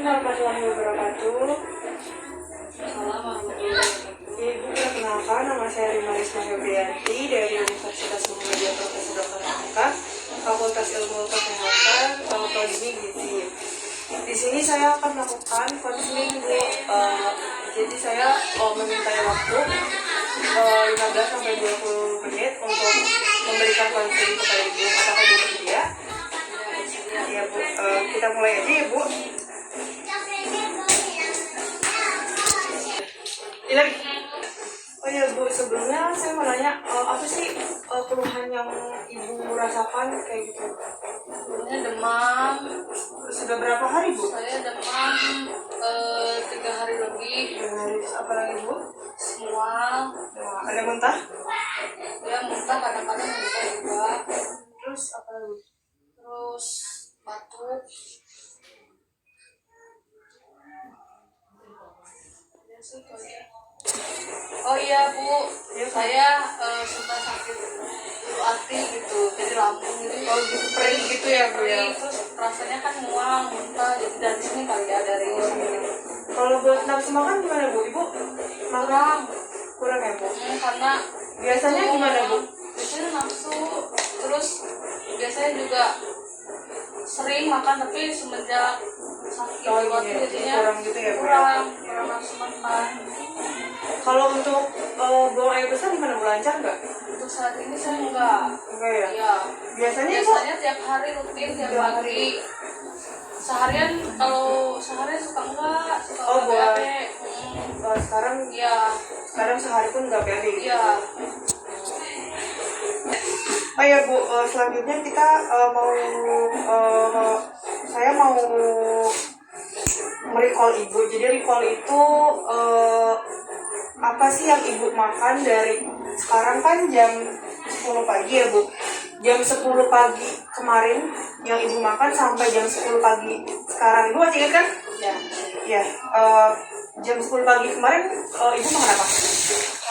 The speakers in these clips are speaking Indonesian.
Assalamualaikum warahmatullahi wabarakatuh. Assalamualaikum warahmatullahi wabarakatuh. Ibu, perkenalkan, nama saya Rima Risma Febrianti dari Universitas Muhammadiyah Profesor Dr. Hamka, Fakultas Ilmu Kesehatan, Prodi Gizi. Di sini saya akan melakukan konseling, Bu. Jadi saya meminta waktu 15 sampai 20 menit untuk memberikan konseling kepada Ibu. Apakah Ibu bersedia? Ya, Bu. Kita mulai aja ya, Bu. Oh iya, Bu, sebelumnya saya mau nanya, apa sih keluhan yang Ibu rasakan kayak gitu? Sebelumnya demam. Sudah berapa hari, Bu? Saya demam 3 hari lebih. Apa lagi, Bu? Mual. Ada muntah? Ya muntah, kadang-kadang muntah juga. Terus apa lagi? Terus batuk. Ya sih, itu aja. Oh iya, Bu, saya suka sakit bulu hati gitu, jadi lambung gitu. Oh, gitu, perih gitu ya, Bu ya? Terus rasanya kan mual, muntah, jadi dari sini kali ya, dari sakit. Kalau buat nafsu makan gimana, Bu? Ibu makan kurang ya, Bu? Karena Biasanya gimana, Bu? biasanya nafsu, terus biasanya juga sering makan, tapi semenjak sakit Oh, bulu hati iya, jadinya kurang gitu ya, Bu? kurang nafsu makan. Kalau untuk buang air besar gimana, Bu? Lancar nggak? Untuk saat ini saya enggak. Enggak ya? Iya. Biasanya, Bu? Biasanya tiap hari rutin, tiap pagi. Seharian, kalau seharian suka enggak, suka Oh, buat BAB. sekarang Iya. sehari pun nggak BAB gitu. Iya. Oh ya, Bu, selanjutnya kita saya mau merecall Ibu. Jadi recall itu apa sih yang Ibu makan dari sekarang kan jam 10 pagi ya, Bu. Jam 10 pagi kemarin yang Ibu makan sampai jam 10 pagi sekarang. Ibu masih ingat kan? Ya. Ya, jam 10 pagi kemarin Ibu makan apa?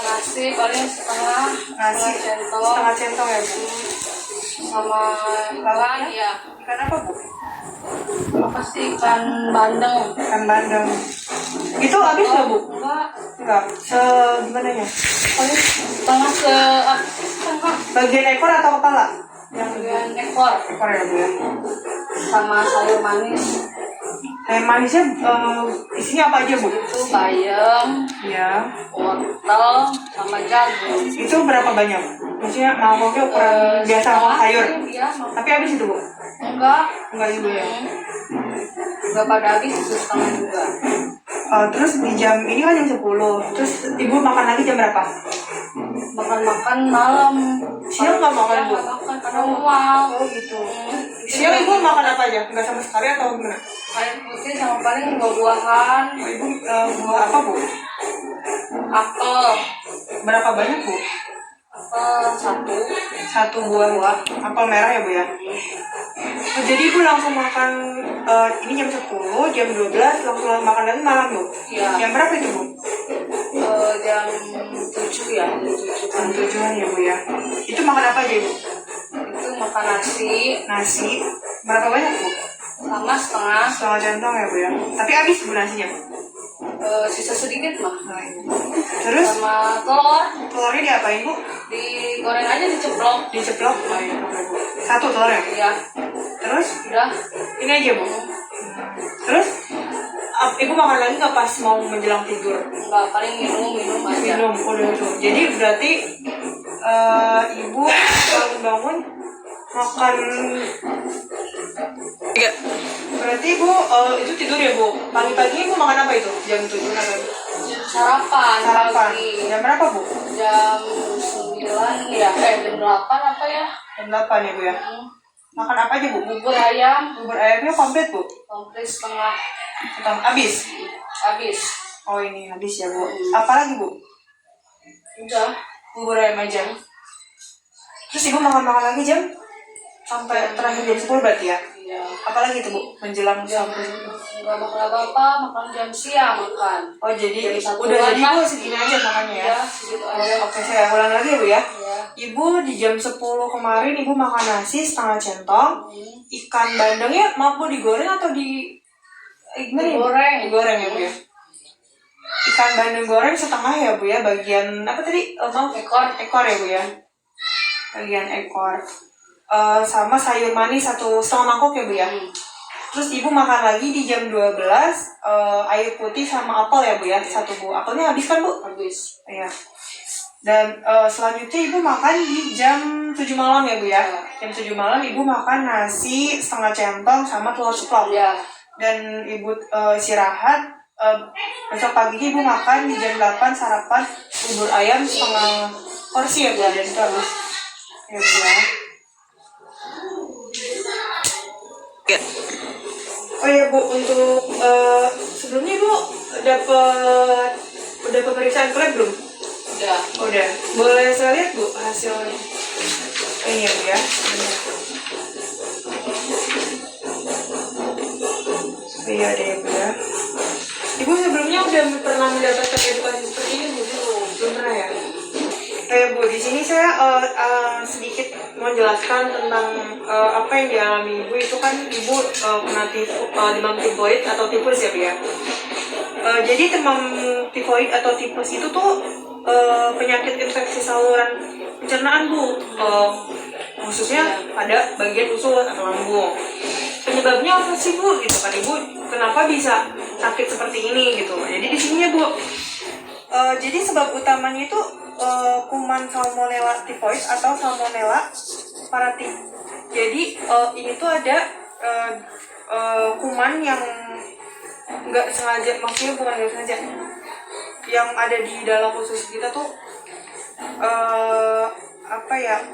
Nasi paling setengah centong. Setengah centong ya, Bu. Sama ikan, ya. Ikan apa, Bu? Apa sih, ikan bandeng? Ikan bandeng. Itu habis nggak, Bu? Enggak. Gimana ya? Paling setengah setengah Bagian ekor atau kepala? bagian ekor. Ekor ya, Bu ya. Sama sayur manis. Sayur manisnya isinya apa aja, Bu? Itu bayam, Ya. wortel, sama jagung. Itu berapa banyak? Maksudnya mangkoknya ukuran biasa mangkok sayur. Iya, Tapi habis itu, Bu? enggak. Enggak juga ya. Enggak pada habis, itu setengah juga. Terus di jam ini kan jam 10. Terus Ibu makan lagi jam berapa? Makan malam. Siang nggak makan, Bu? Nggak makan karena mual. Oh gitu. Siang Ibu makan apa aja? Enggak sama sekali atau gimana? Air putih sama paling buah-buahan. Ibu buah apa, Bu? Apel. Berapa banyak, Bu? Satu. Satu buah apel merah ya, Bu ya. Jadi Ibu langsung makan ini jam 10, jam 12 langsung makan lagi malam, Bu. Iya. Jam berapa itu, Bu? Jam 7 ya. Jam 7-an ya, Bu ya. Itu makan apa aja, Bu? Itu makan nasi. Nasi. Berapa banyak, Bu? Sama setengah. Setengah centong ya, Bu ya. Tapi habis, Bu, nasinya. Sisa sedikit mah. Terus Sama telur. telurnya diapain, Bu? Digoreng aja, diceplok. Diceplok. Oh, iya. Satu telurnya. Iya. Terus Udah. ini aja, Bu. Terus Ibu makan lagi nggak pas mau menjelang tidur? Enggak, paling minum aja. Minum, udah itu. Jadi berarti Ibu bangun makan. Iya. Berarti Ibu itu tidur ya, Bu? Pagi-pagi Ibu makan apa itu? Jam 7 atau Sarapan. sarapan? Pagi. Jam berapa, Bu? Jam 9 ya. Jam 8 apa ya? Jam 8 ya, Bu ya. Makan apa aja, Bu? Bubur ayam. Bubur ayamnya komplit, Bu? Komplit setengah. Habis? Habis. Oh, ini habis ya, Bu. Apa lagi, Bu? Udah. Bubur ayam aja. Terus Ibu makan lagi jam? Sampai terakhir jam 10 berarti ya? Iya. Apalagi itu, Bu? Menjelang Jam sampai. enggak makan apa-apa, makan jam siang makan. Oh, jadi Jam udah 1-an jadi lah. Bu segini aja makannya ya? Ya, segitu aja. Oke, saya ulang lagi ya, Bu ya. Ya. Ibu di jam 10 kemarin Ibu makan nasi setengah centong. Ikan bandengnya maaf, Bu, digoreng atau gimana ya, Bu? Digoreng. Digoreng ya, Bu ya. Ikan bandeng goreng setengah ya, Bu ya, bagian apa tadi? Maaf, ekor ya, Bu ya. Bagian ekor. Sama sayur manis 1,5 mangkok ya, Bu ya. Terus Ibu makan lagi di jam 12, air putih sama apel ya, Bu ya, 1, Bu. Apelnya habis kan, Bu? Habis. Iya. Dan selanjutnya Ibu makan di jam 7 malam ya, Bu ya. Jam 7 malam Ibu makan nasi setengah centong sama telur ceplok. Ya. Dan Ibu istirahat. Besok paginya Ibu makan di jam 8 sarapan bubur ayam setengah porsi ya, Bu. Dan itu habis ya, Bu ya. Oh ya, Bu, untuk sebelumnya Ibu udah pemeriksaan lab belum? Udah. Boleh saya lihat, Bu, hasilnya? Ini ya, Bu ya. Iya deh, Bu ya. Ibu sebelumnya udah pernah mendapatkan edukasi seperti ini, Bu? Belum pernah ya? Bu, di sini saya sedikit mau jelaskan tentang apa yang dialami Ibu. Itu kan Ibu kena demam tifoid atau tifus ya, Bu ya. Jadi demam tifoid atau tifus itu tuh penyakit infeksi saluran pencernaan, Bu. Khususnya pada bagian usus atau lambung. Penyebabnya apa sih, Bu? Gitu kan, Ibu kenapa bisa sakit seperti ini gitu. Jadi di sini ya, Bu. Jadi sebab utamanya itu kuman Salmonella typhoid atau Salmonella paratyphi. Jadi ini tuh ada kuman yang nggak sengaja, maksudnya bukan nggak sengaja, yang ada di dalam usus kita tuh apa ya?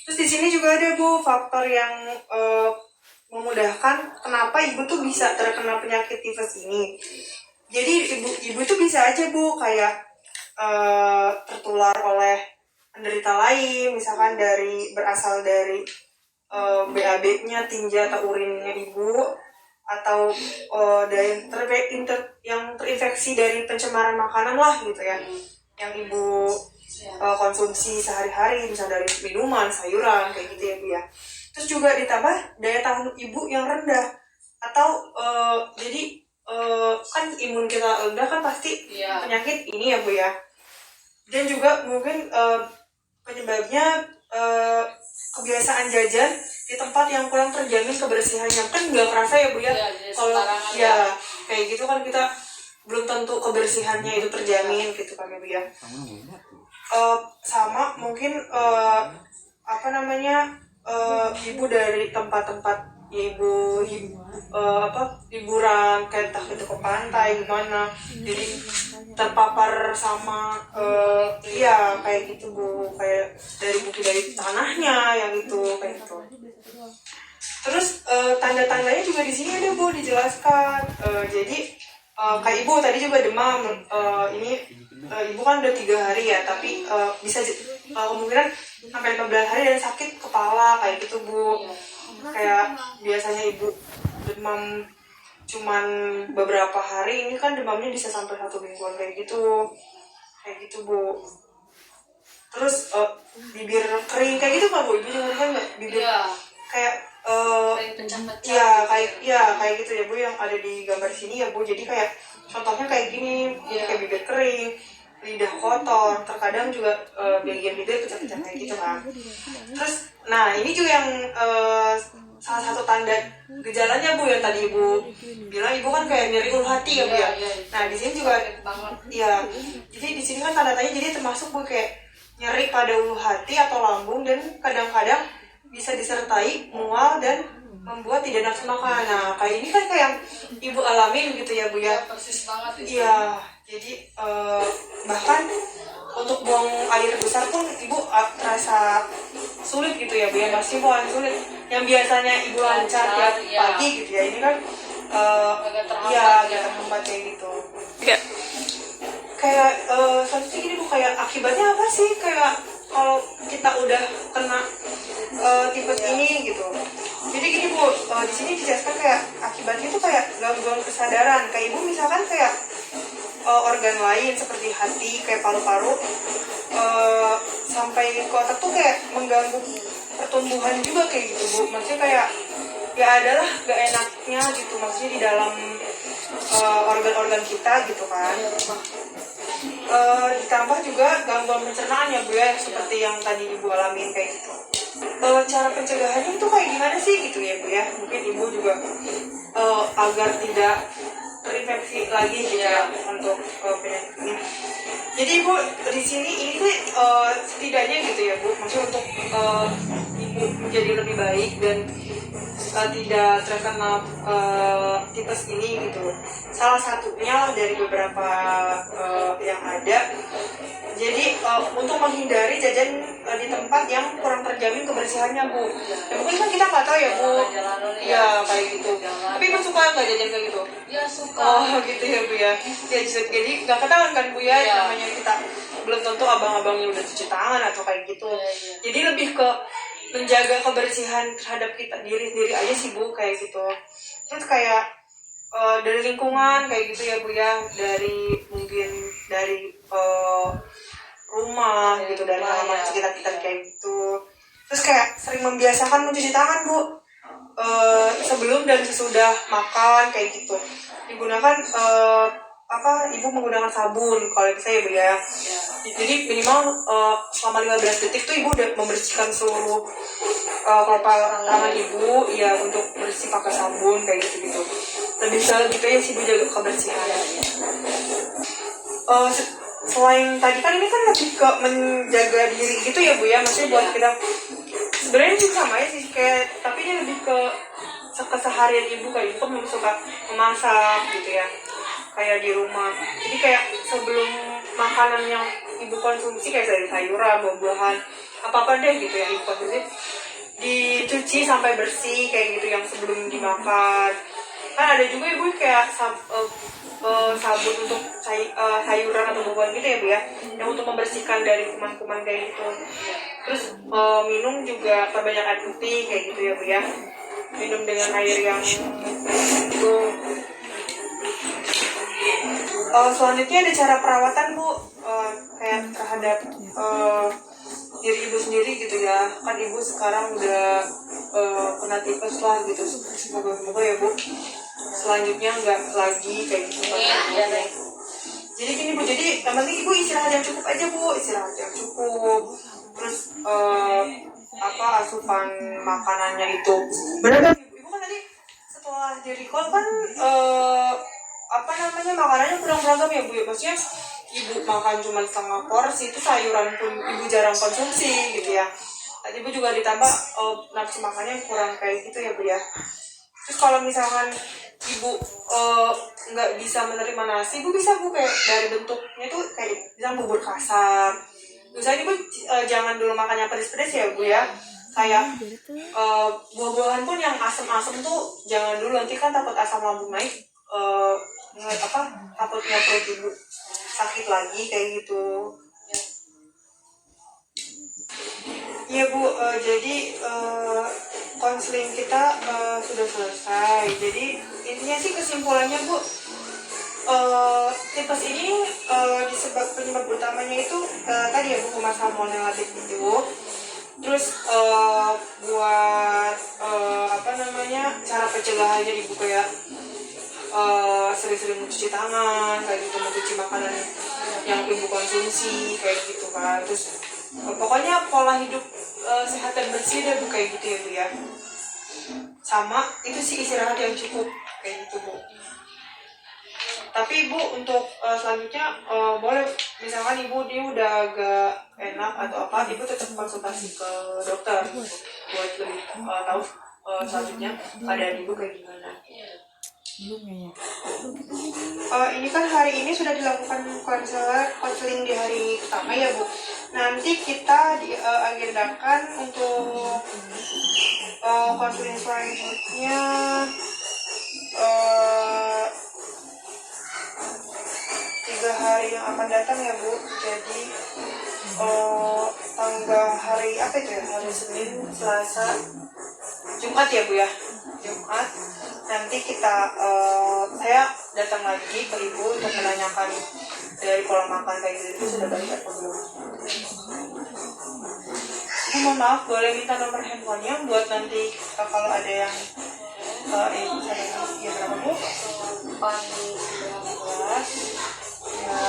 Terus di sini juga ada, Bu, faktor yang memudahkan kenapa Ibu tuh bisa terkena penyakit tifus ini. Jadi ibu tuh bisa aja, Bu, kayak tertular oleh penderita lain, misalkan berasal dari BAB-nya, tinja atau urinnya Ibu, atau dari yang terinfeksi dari pencemaran makanan lah gitu ya, yang Ibu konsumsi sehari-hari, misalnya dari minuman, sayuran, kayak gitu ya, Bu ya. Terus juga ditambah daya tahan Ibu yang rendah, atau jadi kan imun kita rendah kan pasti penyakit ini ya, Bu ya. Dan juga mungkin penyebabnya kebiasaan jajan di tempat yang kurang terjamin kebersihannya, kan nggak kerasa ya, Bu ya. Kalau ya kayak gitu kan kita belum tentu kebersihannya itu terjamin gitu kan ya, Bu ya. Sama mungkin apa namanya, Ibu dari tempat-tempat Ibu liburan kayak entah itu ke pantai gimana, jadi terpapar sama iya kayak gitu, Bu, kayak dari tanahnya yang itu kayak gitu. Terus tanda-tandanya juga di sini ada, Bu, dijelaskan. Jadi kayak Ibu tadi juga demam, ini Ibu kan udah 3 hari ya, tapi bisa kemungkinan sampai 15 hari dan sakit kepala kayak gitu, Bu. Kayak biasanya Ibu demam cuman beberapa hari, ini kan demamnya bisa sampai 1 mingguan kayak gitu, Bu. Terus bibir kering kayak gitu nggak, Bu? Ibu juga kan nggak bibir kayak kayak gitu ya, Bu, yang ada di gambar sini ya, Bu. Jadi kayak contohnya kayak gini, kayak bibir kering, lidah kotor, terkadang juga bagian bibir pecah-pecah kayak gitu kan. Terus nah ini juga yang salah satu tanda gejalanya, Bu, yang tadi Ibu bilang Ibu kan kayak nyeri ulu hati ya, Bu ya. Nah di sini juga ya, jadi di sini kan tanda-tandanya jadi termasuk, Bu, kayak nyeri pada ulu hati atau lambung, dan kadang-kadang bisa disertai mual dan membuat tidak nafsu makan. Nah kayak ini kan kayak yang Ibu alamin gitu ya, Bu ya. Persis banget itu. Iya, jadi bahkan untuk buang air besar pun Ibu terasa sulit gitu ya, Bu ya. Masih buang sulit yang biasanya Ibu lancar tiap pagi gitu ya, ini kan agak terhambat kayak gitu. Kayak selanjutnya gini, Bu, kayak akibatnya apa sih kayak kalau kita udah kena tifus ini gitu. Jadi gini, Bu, di sini dijelaskan kayak akibatnya itu kayak gangguan kesadaran. Kayak Ibu misalkan kayak organ lain seperti hati, kayak paru-paru, sampai ke otak tuh kayak mengganggu pertumbuhan juga kayak gitu, Bu. Maksudnya kayak ya adalah gak enaknya gitu, maksudnya di dalam organ-organ kita gitu kan. Ditambah juga gangguan pencernaan ya Bu ya, seperti yang tadi Ibu alamin kayak gitu. Cara pencegahannya itu kayak gimana sih gitu ya Bu ya, mungkin Ibu juga agar tidak terinfeksi lagi gitu ya untuk penyakit ini. Jadi Ibu di sini ini tuh setidaknya gitu ya Bu, maksudnya untuk Ibu menjadi lebih baik dan tidak terkena tipes ini gitu. Salah satunya dari beberapa yang ada. Jadi untuk menghindari jajan di tempat yang kurang terjamin kebersihannya Bu. Ya, mungkin kan kita nggak tahu ya Bu. Iya kayak gitu. Tapi Ibu suka nggak jajan kayak gitu? Ya suka. Oh gitu ya Bu ya. Ya jadi nggak ketahuan kan Bu ya, Ya. namanya kita belum tentu abang-abangnya udah cuci tangan atau kayak gitu. Ya. Jadi lebih ke menjaga kebersihan terhadap kita diri aja sih Bu kayak gitu. Terus kayak dari lingkungan kayak gitu ya Bu ya, dari mungkin dari rumah gitu, dari halaman sekitar kita kayak gitu. Terus kayak sering membiasakan mencuci tangan Bu, sebelum dan sesudah makan kayak gitu. Digunakan Ibu menggunakan sabun kalau saya Bu ya. Jadi minimal selama 15 detik tuh Ibu udah membersihkan seluruh kelopak tangan Ibu ya, untuk bersih pakai sabun kayak gitu. Lebih gitu ya sih Bu, jaga kebersihan. Selain tadi kan ini kan lebih ke menjaga diri gitu ya Bu ya, maksudnya buat kita sebenarnya juga sama ya sih kayak, tapi ini lebih ke keseharian Ibu kayak Ibu kan suka memasak gitu ya, kayak di rumah. Jadi kayak sebelum makanan yang Ibu konsumsi kayak sayur-sayuran, buah-buahan, apa-apa deh gitu ya Ibu konsumsi, dicuci sampai bersih kayak gitu yang sebelum dimakan. Kan ada juga Ibu kayak sabun untuk sayuran atau buah-buahan gitu ya Bu ya, yang untuk membersihkan dari kuman-kuman kayak gitu. Terus minum juga perbanyak air putih kayak gitu ya Bu ya, minum dengan air yang itu. Selanjutnya ada cara perawatan Bu, kayak terhadap diri Ibu sendiri gitu ya. Kan Ibu sekarang udah kena tipes lah gitu. Semoga ya Bu selanjutnya nggak lagi kayak gitu kan. Jadi gini Bu, jadi yang penting Ibu istirahat yang cukup aja Bu, istirahat yang cukup. Terus asupan makanannya itu benar kan Ibu kan tadi setelah di recall kan makanannya kurang beragam ya Bu ya, maksudnya Ibu makan cuma setengah porsi, itu sayuran pun Ibu jarang konsumsi gitu ya. Tadi Ibu juga ditambah nafsu makannya kurang kayak gitu ya Bu ya. Terus kalau misalkan Ibu nggak bisa menerima nasi, Ibu bisa Bu kayak dari bentuknya tuh kayak bisa bubur kasar. Misalnya Ibu jangan dulu makan yang pedes-pedes ya Bu ya. Kayak buah-buahan pun yang asam-asam tuh jangan dulu, nanti kan takut asam lambung naik, takutnya perut Ibu sakit lagi kayak gitu. Iya Bu, jadi konseling kita sudah selesai. Jadi intinya sih kesimpulannya Bu, tipes ini penyebab utamanya itu tadi ya Bu, masalah mononatif itu. Terus buat cara pencegahannya Ibu kayak sering-sering mencuci tangan kayak gitu, mencuci makanan yang Ibu konsumsi kayak gitu kan. Terus pokoknya pola hidup sehat dan bersih deh Bu kayak gitu ya Bu ya. Sama itu sih istirahat yang cukup kayak gitu Bu. Tapi Ibu untuk selanjutnya boleh misalkan Ibu dia udah agak enak atau apa, Ibu tetap konsultasi ke dokter gitu, buat lebih tahu selanjutnya keadaan Ibu kayak gimana. Ini kan hari ini sudah dilakukan konseling di hari pertama ya Bu. Nanti kita diagendakan untuk konseling selanjutnya 3 hari yang akan datang ya Bu. Jadi tanggal hari apa itu ya? Hari Senin, Selasa, Jumat ya Bu ya. Jumat. Nanti saya datang lagi ke Ibu untuk menanyakan dari pola makan kayak gitu sudah baik atau belum. Mohon maaf, boleh minta nomor handphonenya buat nanti kalau ada yang ibu sadar ya berapa bu? 8 19 Ya,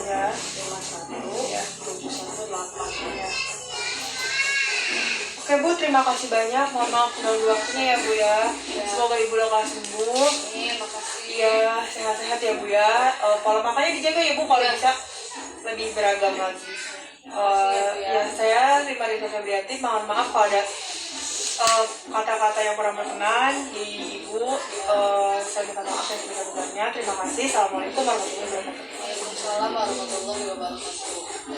ya, 51 ya. 71 8. Ya. Oke Bu, terima kasih banyak. Mohon maaf mengganggu waktunya ya Bu ya. Semoga Ibu lekas sembuh. Makasih. Iya, sehat-sehat ya Bu ya. Pola makannya dijaga ya Bu, kalau bisa lebih beragam lagi. Ya, saya Rita Febrianti. Mohon maaf kalau ada kata-kata yang kurang berkenan di Ibu. Saya minta maaf yang sebesar-besarnya. Terima kasih. Assalamualaikum warahmatullahi wabarakatuh. Waalaikumsalam warahmatullahi wabarakatuh.